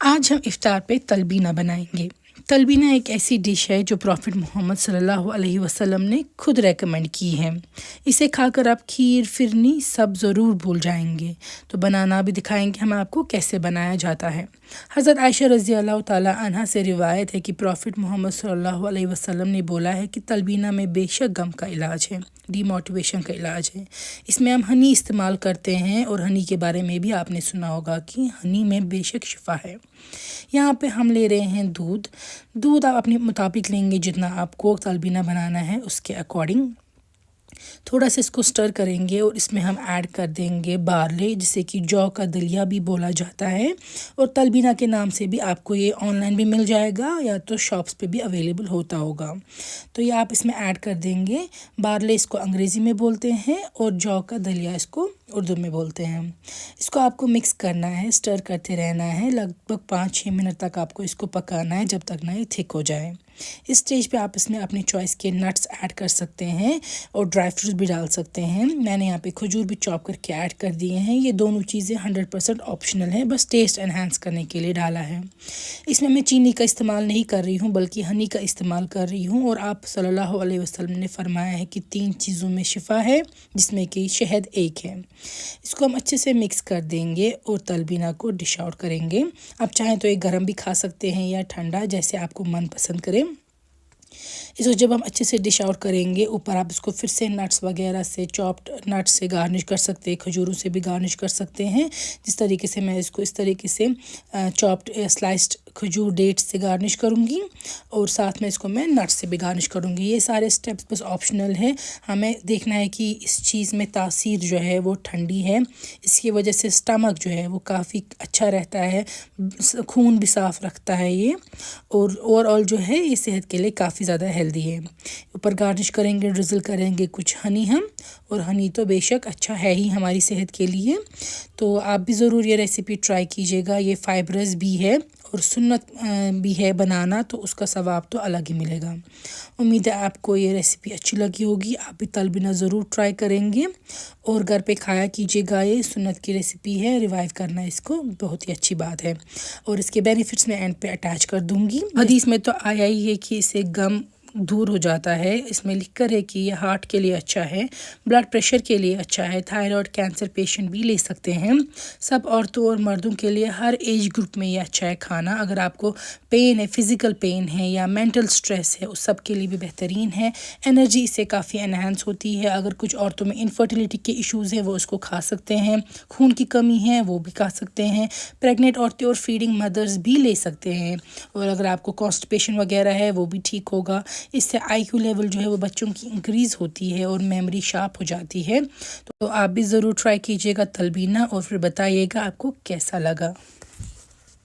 आज हम इफ्तार पे तलबीना बनाएंगे। तलबीना एक ऐसी डिश है जो प्रॉफिट मोहम्मद सल्लल्लाहु अलैहि वसल्लम ने खुद रेकमेंड की है। इसे खाकर आप खीर फिरनी सब ज़रूर भूल जाएंगे। तो बनाना भी दिखाएंगे हम आपको कैसे बनाया जाता है। हज़रत आयशा रज़ी अल्लाह ताला अन्हा से रिवायत है कि प्रॉफिट मोहम्मद सल्लल्लाहु अलैहि वसल्लम ने बोला है कि तलबीना में बेशक गम का इलाज है, डीमोटिवेशन का इलाज है। इसमें हम हनी इस्तेमाल करते हैं और हनी के बारे में भी आपने सुना होगा कि हनी में बेशक शिफा है। यहाँ पे हम ले रहे हैं दूध आप अपने मुताबिक लेंगे, जितना आपको तलबीना बनाना है उसके अकॉर्डिंग। थोड़ा सा इसको स्टर करेंगे और इसमें हम ऐड कर देंगे बार्ले, जिसे कि जौ का दलिया भी बोला जाता है, और तलबीना के नाम से भी आपको ये ऑनलाइन भी मिल जाएगा या तो शॉप्स पे भी अवेलेबल होता होगा। तो ये आप इसमें ऐड कर देंगे। बार्ले इसको अंग्रेज़ी में बोलते हैं और जौ का दलिया इसको उर्दू में बोलते हैं। इसको आपको मिक्स करना है, स्टर करते रहना है। लगभग 5-6 मिनट तक आपको इसको पकाना है, जब तक ना ये थिक हो जाए। इस स्टेज पे आप इसमें अपनी चॉइस के नट्स ऐड कर सकते हैं और ड्राई फ्रूट्स भी डाल सकते हैं। मैंने यहाँ पे खजूर भी चॉप करके ऐड कर दिए हैं। ये दोनों चीज़ें 100% ऑप्शनल है, बस टेस्ट एनहांस करने के लिए डाला है। इसमें मैं चीनी का इस्तेमाल नहीं कर रही हूँ बल्कि हनी का इस्तेमाल कर रही हूँ। और आप सल्लल्लाहु अलैहि वसल्लम ने फरमाया है कि 3 चीज़ों में शिफा है, जिसमें कि शहद एक है। इसको हम अच्छे से मिक्स कर देंगे और तलबीना को डिश आउट करेंगे। आप चाहें तो ये गर्म भी खा सकते हैं या ठंडा, जैसे आपको मन पसंद करें। इसको जब हम अच्छे से डिश आउट करेंगे, ऊपर आप इसको फिर से नट्स वगैरह से, चॉप्ड नट्स से गार्निश कर सकते हैं, खजूरों से भी गार्निश कर सकते हैं। जिस तरीके से मैं इसको इस तरीके से चॉप्ड स्लाइस्ड खजूर डेट्स से गार्निश करूँगी और साथ में इसको मैं नट्स से भी गार्निश करूँगी। ये सारे स्टेप्स बस ऑप्शनल है। हमें देखना है कि इस चीज़ में तासीर जो है वो ठंडी है, इसकी वजह से स्टमक जो है वो काफ़ी अच्छा रहता है, खून भी साफ़ रखता है ये, और ओवरऑल जो है ये सेहत के लिए काफ़ी ज़्यादा हेल्दी है। ऊपर गार्निश करेंगे, ड्रिज़ल करेंगे कुछ हनी हम, और हनी तो बेशक अच्छा है ही हमारी सेहत के लिए। तो आप भी ज़रूर ये रेसिपी ट्राई कीजिएगा। ये फाइबरस भी है और सुन्नत भी है बनाना, तो उसका सवाब तो अलग ही मिलेगा। उम्मीद है आपको ये रेसिपी अच्छी लगी होगी। आप भी तलबीना ज़रूर ट्राई करेंगे और घर पे खाया कीजिएगा। ये सुन्नत की रेसिपी है, रिवाइव करना इसको बहुत ही अच्छी बात है। और इसके बेनिफिट्स मैं एंड पे अटैच कर दूँगी। हदीस में तो आया ही है कि इससे गम दूर हो जाता है। इसमें लिखकर है कि ये हार्ट के लिए अच्छा है, ब्लड प्रेशर के लिए अच्छा है, थायराइड कैंसर पेशेंट भी ले सकते हैं। सब औरतों और मर्दों के लिए, हर एज ग्रुप में ये अच्छा है खाना। अगर आपको पेन है, फिज़िकल पेन है या मेंटल स्ट्रेस है, उस सब के लिए भी बेहतरीन है। एनर्जी इससे काफ़ी एनहांस होती है। अगर कुछ औरतों में इनफर्टिलिटी के इश्यूज़ हैं वो इसको खा सकते हैं, खून की कमी है वो भी खा सकते हैं, प्रेग्नेंट औरतें और फीडिंग मदर्स भी ले सकते हैं। और अगर आपको कॉन्स्टिपेशन वगैरह है वो भी ठीक होगा। इससे IQ लेवल जो है वो बच्चों की इंक्रीज़ होती है और मेमोरी शार्प हो जाती है। तो आप भी ज़रूर ट्राई कीजिएगा तलबीना और फिर बताइएगा आपको कैसा लगा।